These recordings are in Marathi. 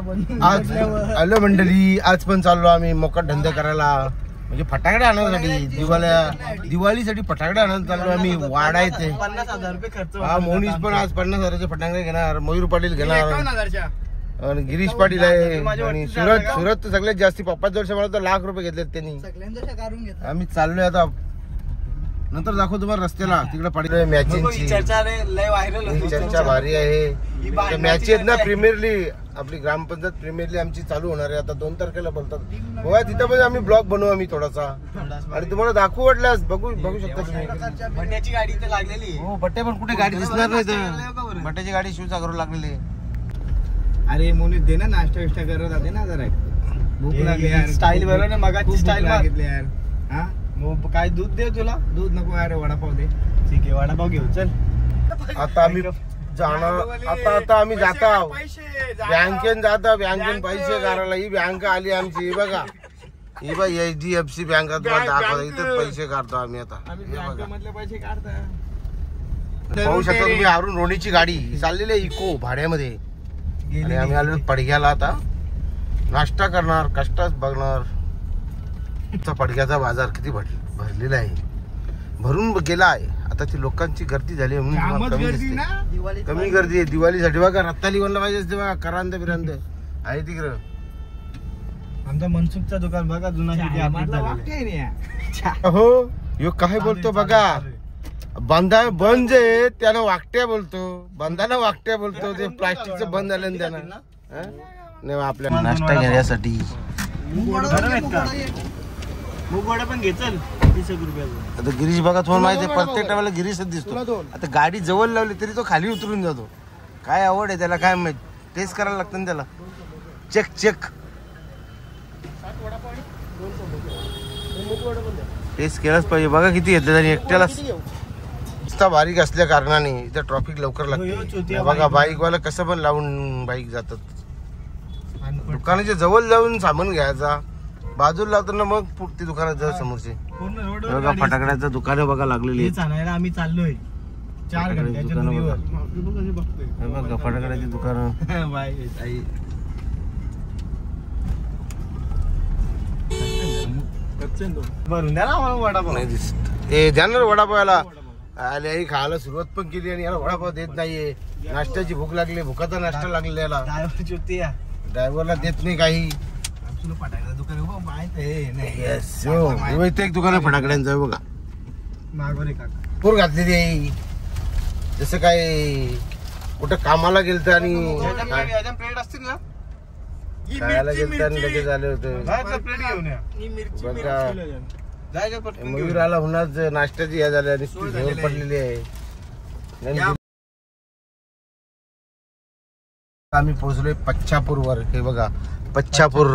आज आलो मंडळी, आज पण चाललो आम्ही मोकाट धंदा करायला, म्हणजे फटाकडे आणण्यासाठी. दिवाळीसाठी फटाकडे आणायला चाललो आम्ही. वाढायचे 50,000 रुपये खर्च. हा, मोनीस पण आज 50,000चे फटाकडे घेणार, मयूर पाटील घेणार आणि गिरीश पाटील आहे आणि सुरत तर सगळ्यात जास्ती. पप्पाच वर्ष मला तर लाख रुपये घेतलेत त्यांनी. आम्ही चाललोय आता, नंतर दाखव तुम्हाला रस्त्याला. तिकडे पाटील मॅचेसची चर्चा भारी आहे. मॅच आहेत ना प्रीमियर लीग, आपली ग्रामपंचायत प्रीमियर लीग आमची चालू होणार आहे आता 2 तारखेला बोलतात. बघा तिथं पण आम्ही ब्लॉग बनवू आम्ही थोडासा, आणि तुम्हाला दाखवू वाटल्यास बघू शकता तुम्ही. बट्ट्याची गाडी इथे लागलेली. हो, बट्ट्या पण कुठे गाडी दिसणार नाही तर. बट्ट्याची गाडी शिवसागरवर लागलेली. अरे मोनी दे ना, नाश्ता विष्टा करत जाते ना जरा. भूक लागली यार. स्टाईल बरोबर ना, मगाची स्टाईल मागितली यार. हा मग काय दूध दे तुला? दूध नको यार, वडापाव दे. ठीक आहे, वडापाव घेऊ चल. आता आम्ही जाणार, आता आम्ही जातो बँकेन जातो. बँकेन पैसे काढायला ही बँक आली आमची. ही बघा, ही बघा HDFC बँक दाखवतो. इथेच पैसे काढतो आम्ही आता. पैसे काढता पाहू शकता तुम्ही, अरुण रोणीची गाडी चाललेली आहे इको भाड्यामध्ये. आणि आम्ही आलो पडघ्याला आता नाश्ता करणार, कष्टच बघणार. पडघ्याचा बाजार किती भरलेला आहे, भरून गेला आहे. आता ती लोकांची गर्दी झाली म्हणून कमी गर्दी आहे दिवाळीसाठी. बघा रत्ताली बनला पाहिजे असते बघा, करांद बिरांद आहे तिकडं. आमचा मनसुखचा दुकान बघा, जुना. हो, यो काय बोलतो बघा, बंधा बंद आहे त्यानं वाकट्या बोलतो, बंधानं वाकट्या बोलतो. ते प्लास्टिकचं बंद झालं त्यानं. नाही आपल्या नाश्ता घेण्यासाठी मुगवडा पण घे चल, 30 रुपयाचा. आता गिरीश बघा, तुम्हाला माहिती आहे प्रत्येक टायमाला गिरीशच दिसतो. आता गाडी जवळ लावली तरी तो खाली उतरून जातो. काय आवड आहे त्याला, काय माहित. टेस्ट करायला लागतं ना त्याला. चेक टेस्ट केलाच पाहिजे. बघा किती घेतले आणि एकट्याला. रस्ता बारीक असल्या कारणाने इथं ट्रॉफिक लवकर लागते. बघा बाईकवाला कसं पण लावून बाईक जातात. दुकानाच्या जवळ जाऊन सामान घ्यायचा, बाजूला लावताना मग पुढती दुकानात जा समोरचे. बघा फटाकड्याचं दुकान बघा लागलेली. आम्ही चाललोय 4 घंट्याच्या दूरीवर. बघा फटाकड्याची दुकान. भरून द्या ना आम्हाला वडापाव. नाही दिसत. ए जाणार वडापावाला आले आई खायला सुरुवात पण केली आणि याला वडापाव देत नाहीये. नाश्त्याची भूक लागली, भुकाचा नाश्ता लागलेला याला. ड्रायव्हरला देत नाही काही. फटाकड्याचं दुकान माहित आहे. एक दुकान आहे फटाकड्यांचं बघा. मागवले काका पूर घातलेली आहे. जसं काय कुठं कामाला गेलत आणि प्लेट असतील ना, खायला गेलत आणि लगेच आले होते. प्लेट घेऊन या. मयूर आला होणार नाश्त्याची या झाली आणि जोर पडलेली आहे. आम्ही पोहोचलोय पच्छापूर वर. हे बघा पच्छापूर.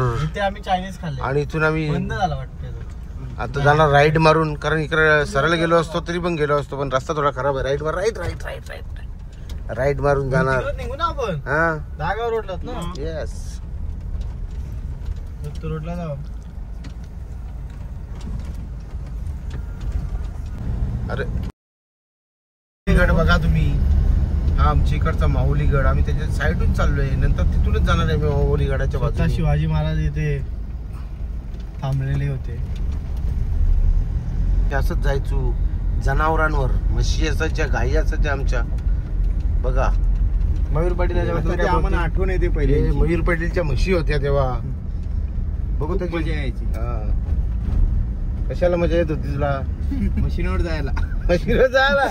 आम्ही चायनीज खाल्ले आणि इथून आम्ही बंद झाला वाटतं आता जाणार राईड मारून. कारण इकडे सरळ गेलो असतो तरी पण गेलो असतो, पण रस्ता थोडा खराब आहे. राईड मार, राईड मारून जाणार. निघू ना आपण. हा, दागाव रोडलाच ना. येस, रोडला जाऊ. अरे गड बघा तुम्ही, हा आमच्या इकडचा माहुली गड. आम्ही त्याच्या साईडून चाललोय, नंतर तिथूनच जाणार आहे माहुली गडाच्या बाजूला. शिवाजी महाराज इथे थांबलेले होते. असंच जायचो जनावरांवर. म्हशी असायच्या, गायी असायच्या आमच्या. बघा मयूर पाटील आम्हाला आठवण येते पहिले. मयूर पाटीलच्या म्हशी होत्या तेव्हा. बघू त्याची मजा यायची. कशाला मजा येत होती तुला? मशीनवर जायला. मशीनवर जायला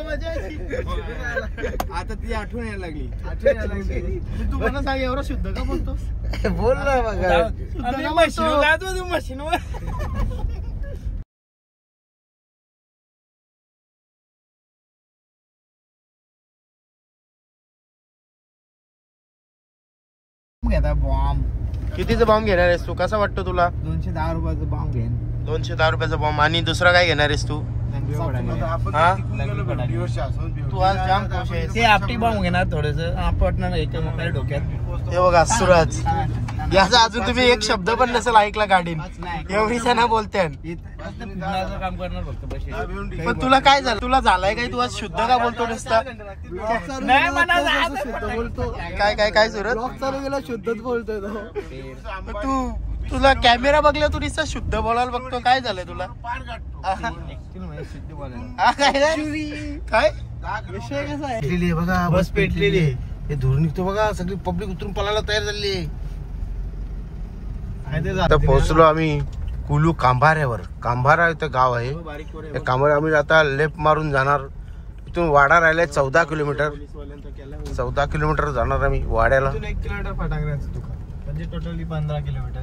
मजा यायची. आता ती आठवण यायला लागली. तू मला सांग, एवढा शुद्ध का बोलतोस? बोल ना बघा. मशीनवर घेता बॉम्ब. कितीचा बॉम्ब घेणार आहेस तू? कसा वाटतो तुला? 210 रुपयाचा बॉम्ब घेईन. 210 रुपयाचा बॉम्ब. आणि दुसरा काय घेणार आहेस तू? तू आज जाम खुश आहेस. ते आपटी बॉम्ब घेणार थोडस. आपटणार एक डोक्यात. हे बघा सुरज याचा अजून तुम्ही एक शब्द पण नसेल ऐकला गाडीन, एवढी ना बोलते. काम करणार फक्त पैसे. पण तुला काय झालं, तुला झालाय काय, तू आज शुद्ध का बोलतो नुसता? काय काय काय सुरत चालू गेला शुद्धच बोलतोय तू, तुला कॅमेरा बघला तू नुसता शुद्ध बोलायला बघतो, काय झालंय तुला? काय विषय कसा आहे? पेटलेली आहे बघा, बस पेटलेली आहे. हे धूर निघतो बघा, सगळी पब्लिक उतरून पळायला तयार झाली आहे. आता पोहोचलो आम्ही कुलू कांभाऱ्यावर. कांभारा इथं गाव आहे. त्या कांभारा आम्ही आता लेफ्ट मारून जाणार. इथून वाडा राहिलाय 14 किलोमीटर. 14 किलोमीटर जाणार आम्ही वाड्याला. 1 किलोमीटर फटाकड्याचं दुकान, म्हणजे टोटली 15 किलोमीटर.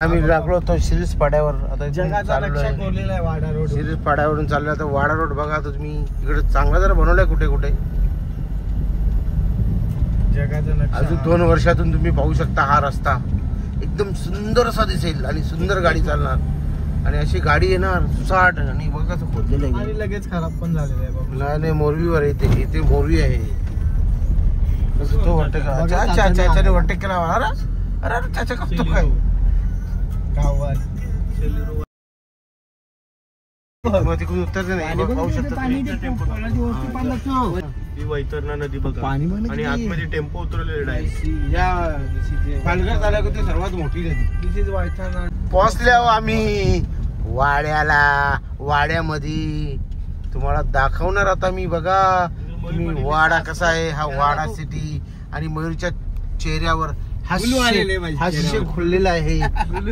आम्ही लागलो होतो शिरीष पाड्यावर. आता जगाचा नक्षा कोरलेला आहे वाडा रोड. शिरीष पाड्यावरून चाललो. आता वाडा रोड बघा, आता तुम्ही इकडे चांगला जरा बनवलाय कुठे कुठे. जगाचा नक्षा अजून 2 वर्षातून तुम्ही पाहू शकता हा रस्ता एकदम सुंदर असा दिसेल आणि सुंदर गाडी चालणार. आणि अशी गाडी येणार सुसाट. आणि बघा कसं खोदलेलं आहे. आणि लगेच खराब पण झालेलं आहे बाबा. नाही मोरवीवर येते, इथे मोरवी आहे. कसं तो वाटतं का? चाच्याने वाटते केला. अरे अरे चाचा कसं काय गावात तिकडून उतरते नाही. पाहू शकता वैतरणा नदी बघा, आणि आतमध्ये टेम्पो उतरलेला आहे. या पालघर तालुक्यात सर्वात मोठी नदी. पोहोचल्यावर आम्ही वाड्याला. वाड्यामध्ये तुम्हाला दाखवणार आता मी. बघा तुम्ही वाडा कसा आहे. हा वाडा सिटी. आणि मयूरच्या चेहऱ्यावर हास्य खुललेला आहे.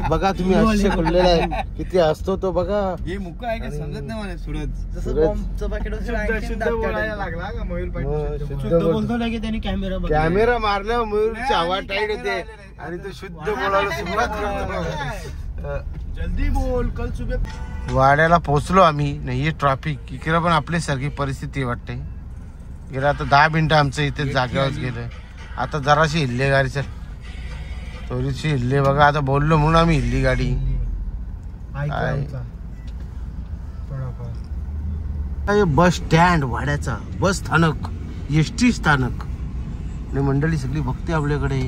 बघा तुम्ही हास्य खुललेला आहे. किती असतो तो बघा. हे मुख आहे का समजत नाही मला. सूरज शुद्ध बोलायला लागला का मयूर पाटील? शुद्ध बोलतो ना की त्यांनी कॅमेरा कॅमेरा मारल्यावर मयूरची आवाज टाईट येते आणि तो शुद्ध बोलायला सुरुवात करतो. जल्दी बोल, कल सुबह. वाड्याला पोहोचलो आम्ही. नाही ट्रॅफिक इकडे पण आपल्यासारखी परिस्थिती वाटते. गेलं आता 10 मिनिटं आमचं इथे जागेवर गेलं. आता जराशी हिल्ले गाडीच्या थोडीशी हिल्ले बघा. आता बोललो म्हणून आम्ही हिल्ली गाडी. बस स्टँड वाड्याचा, बस स्थानक, एसटी स्थानक. आणि मंडळी सगळी बघते आपल्याकडे.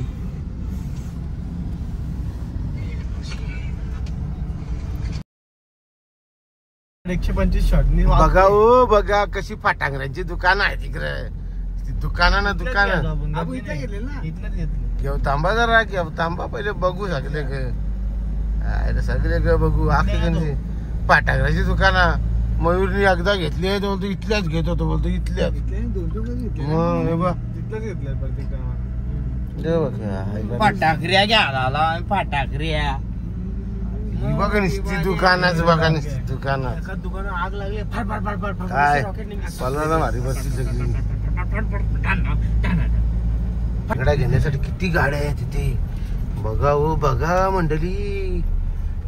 आणि 125 शॉट बघा ओ बघा कशी फटांगऱ्यांची दुकान आहे तिकडे. दुकाना ना दुकान घेऊ. थांबा जरा घेऊ. थांबा पहिले बघू सगळे सगळे बघू. आखी फटांगऱ्याची दुकाना मयूरनी एकदा घेतली आहे. तो बोलतो इथल्याच घेतो. तो बोलतो इथल्याच. फटाकऱ्या घ्यायला. फटाकऱ्या बघा निसती दुकानाच. बघा निसती दुकानात दुकानात आग लागली. काय पलाला भारी बसली सगळी. फटाकड्या घेण्यासाठी किती गाड्या आहेत तिथे. बघा हो बघा मंडळी.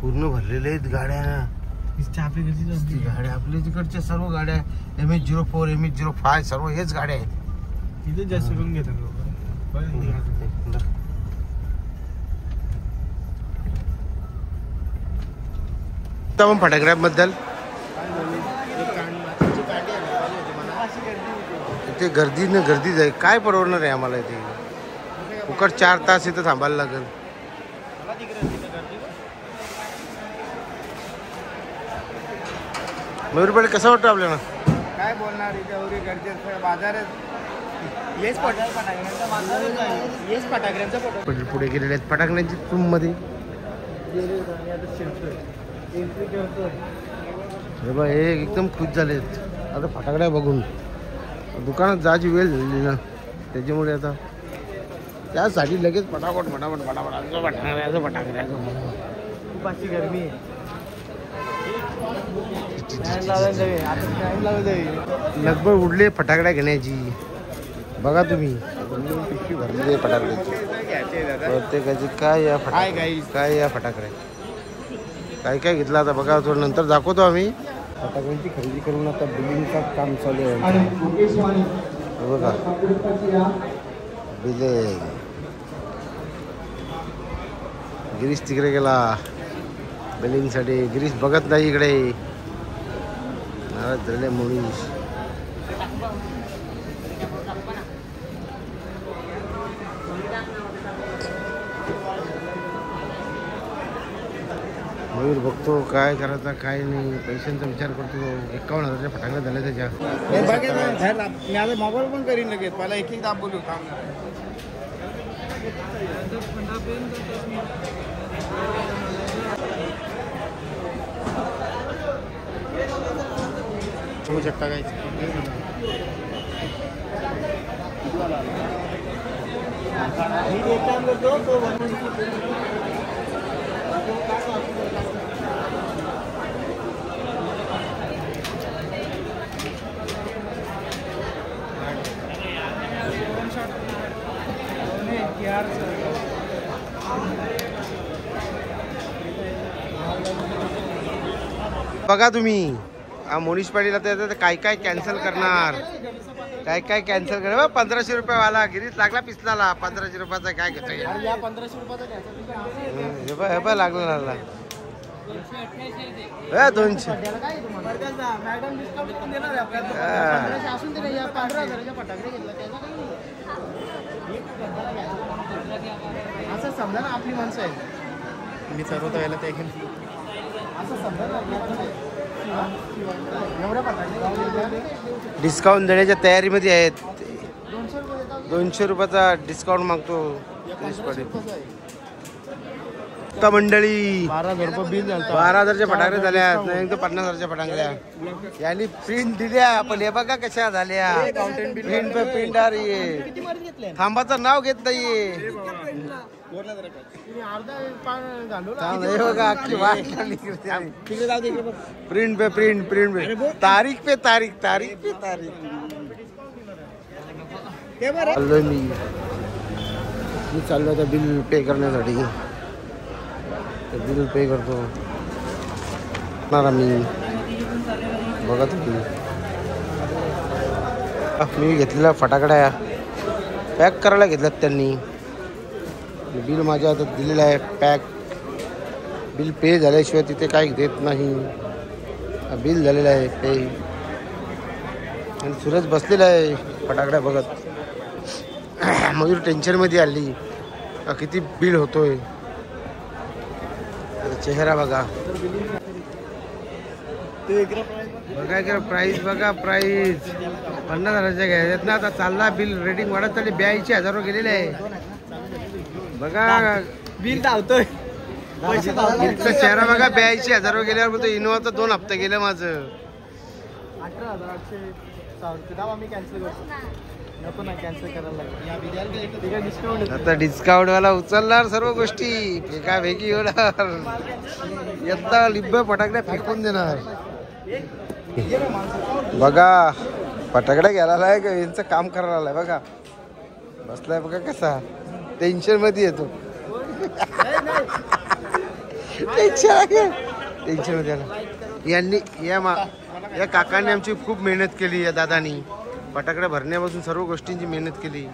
पूर्ण भरलेले आहेत गाड्या. गाड्या आपल्या तिकडच्या सर्व गाड्या MH04 MH05 सर्व हेच गाड्या आहेत. इथे जास्त करून घेतात लोक. आपण फटाकड्याबद्दल इथे गर्दीच आहे. काय परवडणार आहे आम्हाला इथे. फुकट 4 तास इथं थांबायला लागेल. मयूरपाडी कसा वाटतं आपल्याला? काय बोलणार. इथे एवढी गर्दी बाजारात. पुढे गेलेले आहेत फटाकड्यांची रूम मध्ये. हे एकदम खुश झालेत आता फटाकड्या बघून. दुकानात जायची वेळ झालेली ना, त्याच्यामुळे आता त्यासाठी लगेच फटाफट फटाकड्या. खूप अशी गरमी आहे. लगभग उडले फटाकड्या घेण्याची. बघा तुम्ही पिशवी भरलेली फटाकड्याची. प्रत्येकाची काय या फटाकड्या काय घेतलं आता बघा. थोडं नंतर दाखवतो आम्ही. फटाक्यांची खरेदी करून आता बिलिंगचं काम चालू आहे. बघा बिलिंग. गिरीश तिकडे गेला बिलिंगसाठी. गिरीश बघत नाही इकडे. झाले मुळीश. मयूर बघतो काय करायचा काय नाही, पैशांचा विचार करतो. 51,000च्या फटांगड्या झाल्या त्याच्या. मी आता मोबाईल पण करीन लगेच, मला एक दाब बोलू काम. होऊ शकता काय बघा तुम्ही मोनीश पाटील आता काय काय कॅन्सल करणार, काय काय कॅन्सल करणार. 1500 रुपये वाला गिरीत लागला पिसला. 1500 रुपयाचा काय घेतोय? या 1500 रुपयाचा घ्यायचा. हे पण लागला 200. मॅडम डिस्काउंट पण देणार आहे आपल्याला. असून ते या 15,000च्या फटाकडे घेतला त्याचा काही असं समजा ना, आपली माणसं आहेत. मी सर्व यायला ते घेऊन असं समजा ना, एवढ्या फटाकडे डिस्काउंट देण्याच्या तयारीमध्ये आहेत. 200 रुपयाचा डिस्काउंट मागतो मोनीश पाटील. मंडळी 12,000 रुपये बिल झालं. 12,000च्या फटाकड्या झाल्या, नाही तर 50,000च्या फटाकड्या. यांनी प्रिंट दिल्या, पण हे बघा कशा झाल्या. प्रिंट पे प्रिंट आ रही है. खांबाचं नाव घेत नाहीये. हे बघा अख्खी वाट प्रिंट पे प्रिंट, प्रिंट पे तारीख पे तारीख, तारीख पे तारीख. चाललोय मी चाललो आता बिल पे करण्यासाठी. बिल पे करतो मी. बघा तुम्ही मी घेतलेल्या फटाकड्या पॅक करायला घेतल्यात त्यांनी. बिल माझ्या हातात दिलेलं आहे पॅक. बिल पे झाल्याशिवाय तिथे काही देत नाही. बिल झालेलं आहे पे. आणि सूरज बसलेला आहे फटाकड्या बघत. मयूर टेन्शनमध्ये आली, किती बिल होतोय. चेहरा बघा, बघा प्राईस बघा. प्राईस 50,000च्या घ्यायच्यात ना. आता चालला बिल रेटिंग वाढत चालली. 82,000 गेलेले आहे बघा. बिल धावतोय. बिलचा चेहरा बघा. 82,000 गेल्यावर बोलतो इनोवाचा 2 हप्ते गेले माझं. 18,800 आम्ही कॅन्सल करतो. नको ना कॅन्सल करायला लागेल. आता डिस्काउंट वाला उचलणार सर्व गोष्टी. फेका फेकी होणार. एकदा लिंब फटाकड्या फेकून देणार. बघा फटाकड्या घ्यायला आहे का यांचं काम करायला आलाय. बघा बसलाय बघा कसा टेन्शन मध्ये येतो. टेन्शन मध्ये आला. यांनी या काकांनी आमची खूप मेहनत केली. या दादानी फटाकड्या भरण्यापासून सर्व गोष्टींची मेहनत केली.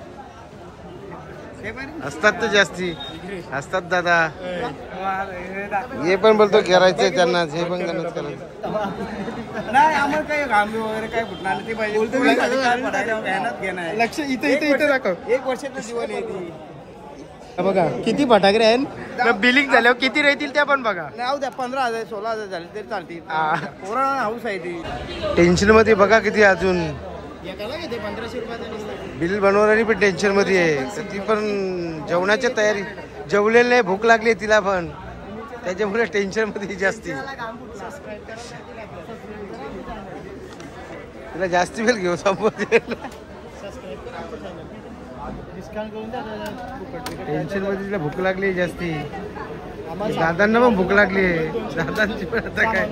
असतात तर जास्ती असतात दादा. हे पण बोलतो करायचंय त्यांना. हे पण त्यांनाच करायचं नाही. आम्हाला काही घामी वगैरे काही फुटणार नाही. ते पाहिजे लक्ष इथे इथे इथे दाखव. 1 वर्षाचं जीवन आहे. बघा किती फटाकडे आहेत. बिलिंग झाल्यावर किती राहतील त्या पण बघा. नाही द्या 15,000 16,000 झाले तरी चालतील. पोरांना हाऊस आहे ती. टेन्शन मध्ये बघा किती अजून 1500 रुपयाचा बिल बनवणारी पण टेन्शन मध्ये आहे. तर ती पण जेवणाची तयारी. जेवलेली नाही, भूक लागली तिला पण. त्याच्यामुळे टेन्शन मध्ये जास्ती. तिला जास्ती बिल घेऊ टेन्शन मध्ये. तिला भूक लागली जास्ती. दादांना पण भूक लागली आहे. दादांची पण आता काय.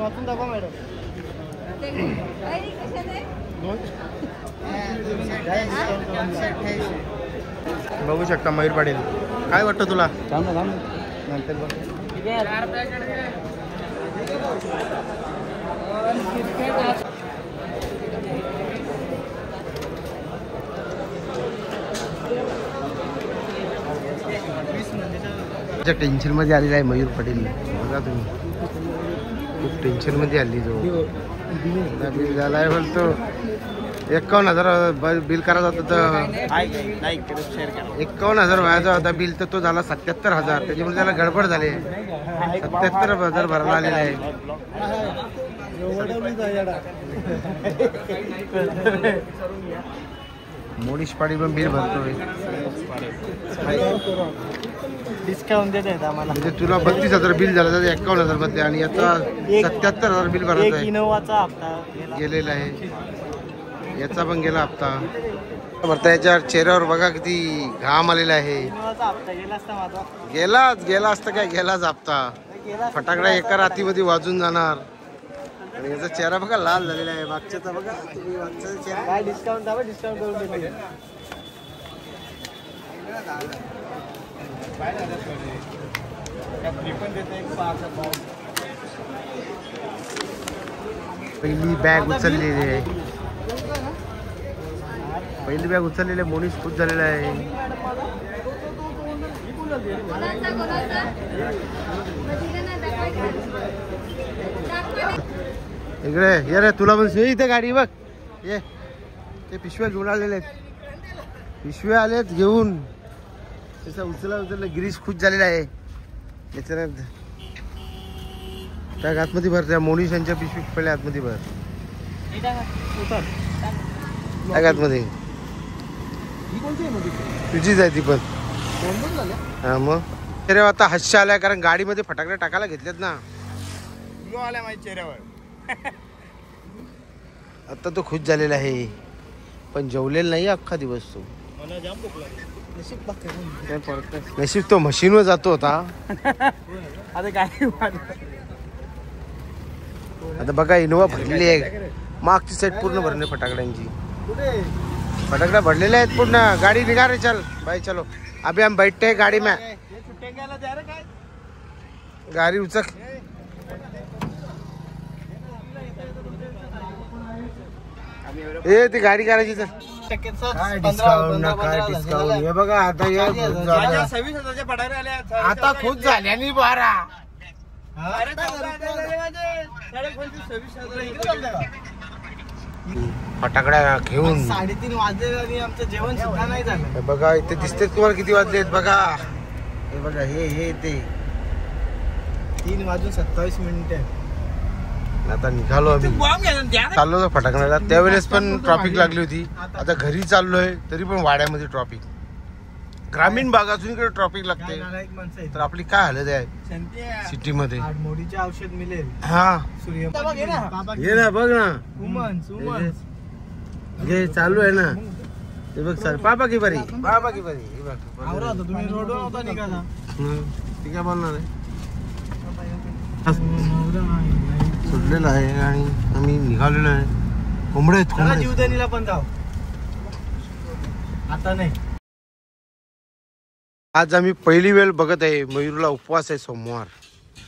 बघू शकता मयूर पाटील. काय वाटतं तुला? नंतर बघ. टेन्शन मध्ये आलेला आहे मयूर पाटील. बघा तुम्ही खूप टेन्शन मध्ये आली. तो बिल झालाय बोलतो. 51,000 बिल करायचं होतं तर 51,000 व्हायचा होता बिल, तर तो झाला 77,000. त्याच्यामुळे त्याला गडबड झाली. 77,000 भरायला आलेला आहे. मोनिश पाटील पण बिल भरतोय. डिस्काउंट देत आहेत आम्हाला. म्हणजे तुला 32,000 बिल झालं तर 51,000 मध्ये, आणि याचा 77,000 बिल भरायचं आहे. इनोवाचा हप्ता गेलेला आहे. याचा पण गेला हप्ता भरता. याच्या चेहऱ्यावर बघा किती घाम आलेला आहे. इनोवाचा हप्ता गेला असता माझा. गेला असता काय, गेलाच हप्ता. फटाकडा एका रातीमध्ये वाजून जाणार. आणि याचा चेहरा बघा लाल झालेला आहे. मागच्याचा बघा तुम्ही, मागचा चेहरा. काय डिस्काउंट आहे, डिस्काउंट करून देते. पहिली बॅग उचललेली आहे. पहिली बॅग उचललेली आहे. मोनीश खुश झालेला आहे. इकडे ये रे, तुला पण इथे गाडी बघ. ये ते पिशव्या घेऊन आलेले आहेत. पिशव्या आलेत घेऊन. त्याचा उचला गिरीश खुश झालेला आहे. त्याच्यानं त्या आतमध्ये भर. त्या मोनीश यांच्या पिशवी पहिले आतमध्ये भर. त्या आतमध्ये तुझीच आहे ती पण. हा मग अरे आता हास्य आलाय, कारण गाडीमध्ये फटाकडे टाकायला घेतलेत ना. आल्या माझ्या चेहऱ्यावर. आता तो खुश झालेला आहे, पण जेवलेला नाही अख्खा दिवस तो. मला जाम भूक लागली. नशीब तो मशीनवर जातो होता. आता काय आता बघा इनोवा भरलेली आहे. मागची साईड पूर्ण भरणे फटाकड्यांची. फटाकड्या भरलेल्या आहेत पूर्ण. गाडी निघा रे, चल भाई चलो. अभी हम बैठते हैं गाड़ी में. गाडी उचक. ए ती गाडी करायची तर काय डिस्काउंट ना काय डिस्काउंट. हे बघा आता हे 26,000 फटाकडे आले. आता खुश झाल्याने बारा. फटाकड्या घेऊन 3:30 वाजले आणि आमचं जेवण सुद्धा नाही झालं. हे बघा इथे दिसते तुम्हाला किती वाजले आहेत बघा. हे बघा हे ते 3:27 आता निघालो आम्ही. चाललो होतो फटाकड्याला. त्यावेळेस पण ट्रॉफिक लागली होती. आता घरी चाललोय तरी पण वाड्यामध्ये ट्रॉफिक. ग्रामीण भागातून इकडे ट्रॉफिक लागते, तर आपली काय हालत आहे सिटी मध्ये. मोडीचे औषध मिळेल. हा सूर्य ये ना बघ ना, हे चालू आहे ना. हे बघ सर पापा की बरी, पापा की बरी. हे बघ तुम्ही रोडवर होता निघाला. ती काय बोलणार आहे. सुटलेला आहे आणि आम्ही निघालेलो आहे. कोंबडे आहेत. जीवदानीला पण जाऊ आता नाही. आज आम्ही पहिली वेळ बघत आहे. मयूरला उपवास आहे सोमवार.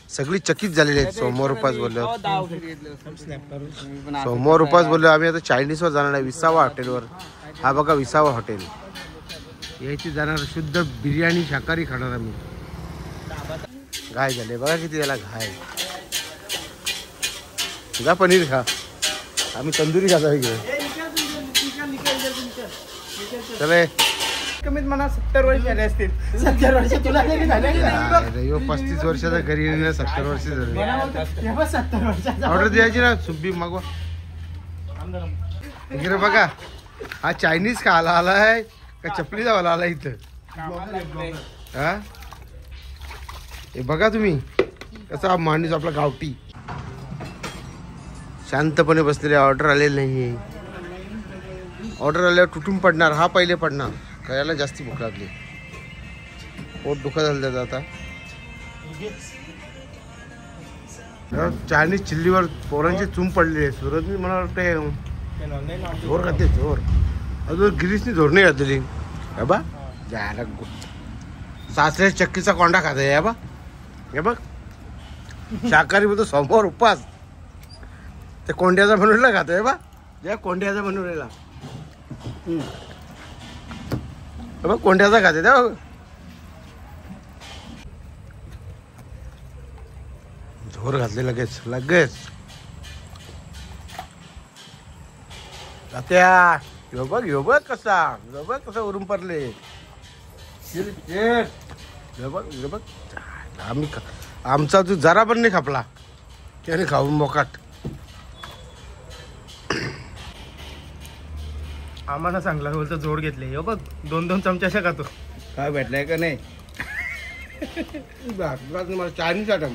सगळी चकित झालेली आहेत सोमवार उपवास बोललो. सोमवार उपवास बोललो. आम्ही आता चायनीजवर जाणार आहे, विसावा हॉटेलवर. हा बघा विसावा हॉटेल. यायची जाणार शुद्ध बिर्याणी शाकाहारी खाणार आम्ही. घाय झाले बघा किती त्याला घाय. तुझा पनीर खा, आम्ही तंदुरी खाता घेऊ. चले कमीत म्हणा 70 वर्ष झाले असतील. 70 वर्ष तुला 35 वर्षाचा घरी 70 वर्ष झाले. 70 वर्षाचा ऑर्डर द्यायची ना. सुब्बी मागवा इकडे बघा. हा चायनीज का आला आहे का चपली जावाला आला इथं. हा हे बघा तुम्ही कसा माणूस आपला गावठी शांतपणे बसलेले. ऑर्डर आलेली नाहीये. ऑर्डर आल्यावर तुटून पडणार. हा पहिले पडणार. खायला जास्ती भूक लागली. पोट दुखत झालं त्याचं आता. चायनीज चिल्लीवर पोरांची चूम पडली आहे. सुरत मला वाटतं जोर खाते जोर. अजून गिरीशनी धोरणे घातलेली. हे बा जायला सासऱ्या चक्कीचा कोंडा खात आहे. बा हे बघ शाकाहारी बोलतो सोमवार उपवास. ते कोंड्याचा बनवलेला खातोय बा. ज्या कोंड्याचा बनवलेला बघ कोंड्याचा खाते त्या. झोर घातले लगेच लगेच. तात्या ह्यो बघ कसा उरून पडले. ह्यो बघ आमचा तू जरा पण नाही खापला त्याने खाऊन मोकाट. आम्हाला सांगला बोलतो जोड घेतले. हो बघ 2-2 चमचा खातो. काय भेटलाय का नाही? मला चायनीज आयटम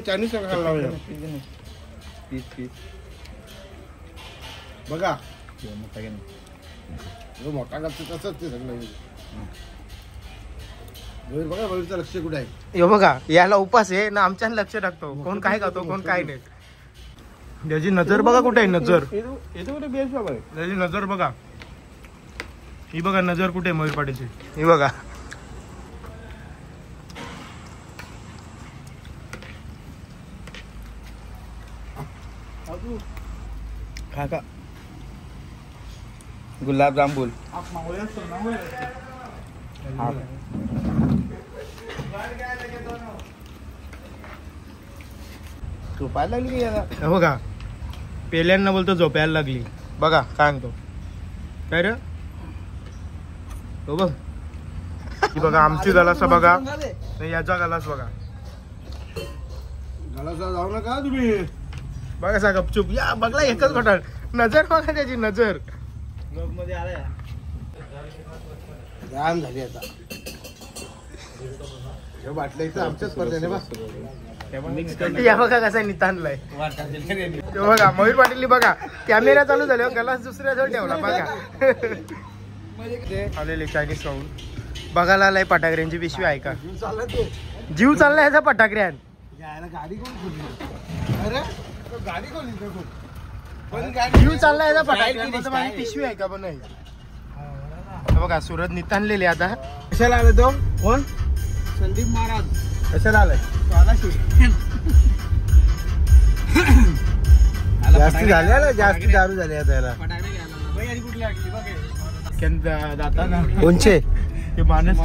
खायला लावलं. पीस बघा मोठा करतो तसंच ते सगळं. बघा भविष्य लक्ष कुठे आहे. हे बघा याला उपास आहे ना, आमच्या लक्ष टाकतो कोण काय खातो कोण काय नाही. त्याची नजर बघा कुठे आहे. नजर त्याची नजर बघा. ही बघा नजर कुठे आहे मयूर पाटीलची. ही बघा खा गुलाब जामुन. झोपायला लागली याला. हे बघा पेल्यांना बोलतो झोपायला लागली. बघा काय म्हणतो काय रे. हो बघ ही बघा आमची गलास बघा नाही याचा गलास बघा. गलासा जाऊ नका तुम्ही. बघा सा गपचूप या बघला एकच घोटाळ. नजर बघा त्याची नजर. मध्ये आलाय जाम झाली आता. बाटल्या इथं आमच्याच स्पर्धेने बा. या बघा कसा नितानलाय. बघा मयूर पाटील बघा कॅमेरा चालू झाले गलास दुसऱ्या जवळ ठेवला बघा. आलेले चायनीज खाऊन बघायला आलाय. फटाकड्यांची पिशवी आहे का. जीव चाललाय याचा फटाकड्यान. गाडी कोण खोली. अरे गाडी खोली जीव चाललाय याचा फटाकड्यान. माझी पिशवी आहे का पण नाही. बघा सुरत नितानलेले आता. कशाला आले तो कोण. संदीप महाराज कशाला आलाय. जास्ती झाले जास्ती दारू झाली आता याला. जाताना कोणचे ते माणूस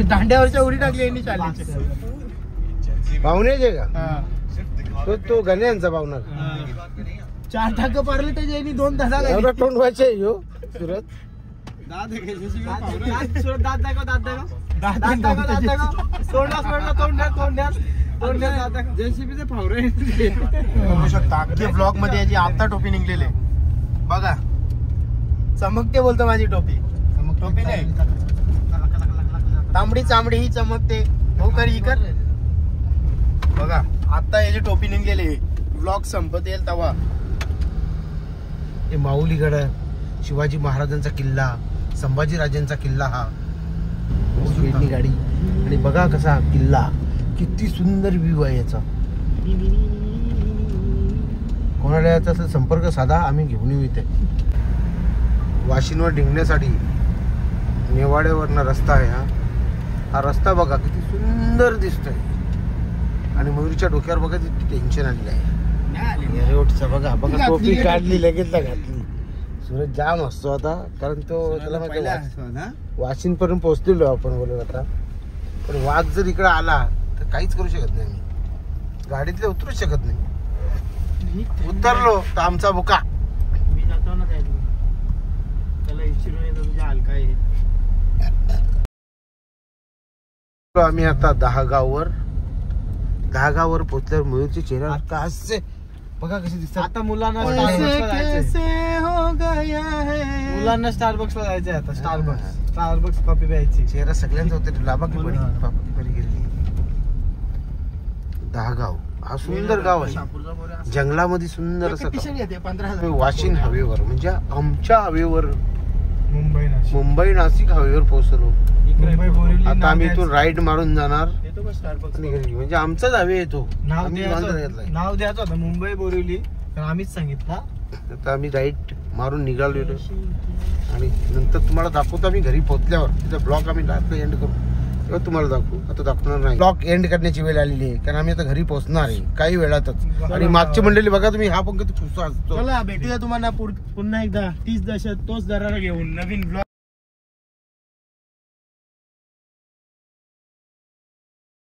दांड्यावरच्या उडी टाकली यांनी चालीचे. पाहुण्याचे का. तो गण्यांचा पाहुणा. 4 टाक पारले त्याच्या यांनी 2 तासा एवढा तोंड व्हायचे यो सुरत. जेसीबीचे फावरे बघू शकता अख्खे ब्लॉग मध्ये याची आता टोपी निघलेली बघा. चमकते बोलतो माझी टोपी. टोपी नाही तांबडी चांबडी ही चमकते. हो कर ही कर बघा. आता याची टोपी निघलेली. ब्लॉग संपत येईल तवा. हे माऊलीगड शिवाजी महाराजांचा किल्ला संभाजीराजांचा किल्ला हा गाडी. आणि बघा कसा किल्ला किती सुंदर व्ह्यू आहे याचा. कोणाला याचा संपर्क साधा आम्ही घेऊन येऊ. इथे वाशिनवर डिंगण्यासाठी नेवाड्यावरनं रस्ता आहे हा रस्ता बघा किती सुंदर दिसतोय. आणि मयूरच्या डोक्यावर बघा किती टेन्शन आलेलं आहे. रोडचा बघा बघा टोपी काढली लगेच घातली. सुरत जाम असतो आता कारण तो त्याला वाशिन पर्यंत पोहोचलेलो आपण बोलत आता. पण वाघ जर इकडे आला तर काहीच करू शकत नाही. मी गाडीतले उतरूच शकत नाही. उतरलो तर आमचा बुका. मी जातो ना त्याला इच्छिरून येतो तुझ्या हलका आहे. आम्ही आता दहागाववर पोहोचल्यावर मयूरचे चेहरा कसे बघा कसे दिसतात. आता मुलांना स्टारबक्सला जायचंय. आता स्टारबक्स कॉफी प्यायची. चेहरा सगळ्यांचा होते. लाभा की पडी पापा गेली. दहागाव हा सुंदर गाव आहे. जंगलामध्ये सुंदर असं 15,000 वाशिन हवेवर म्हणजे आमच्या हवेवर मुंबई नाशिक हवेवर पोहोचलो. बोरिवली. आता आम्ही इथून राईड मारून जाणार येतो का स्टारबक्स. आणि घरी म्हणजे आमचाच हवे येतो. नाव द्यायचं होतं मुंबई बोरिवली तर आम्हीच सांगितलं. आता आम्ही राईड मारून निघालो आणि नंतर तुम्हाला दाखवतो आम्ही घरी पोहोचल्यावर. तिचा ब्लॉग आम्ही एंड करू तेव्हा तुम्हाला दाखवू. आता दाखवणार नाही. ब्लॉग एंड करण्याची वेळ आलेली आहे कारण आम्ही आता घरी पोहोचणार आहे काही वेळातच. आणि मागची मंडळी बघा तुम्ही हा पंख खुश असतो. चला भेटूया तुम्हाला पुन्हा एकदा 30 दशक तोच दरारा घेऊन नवीन ब्लॉग.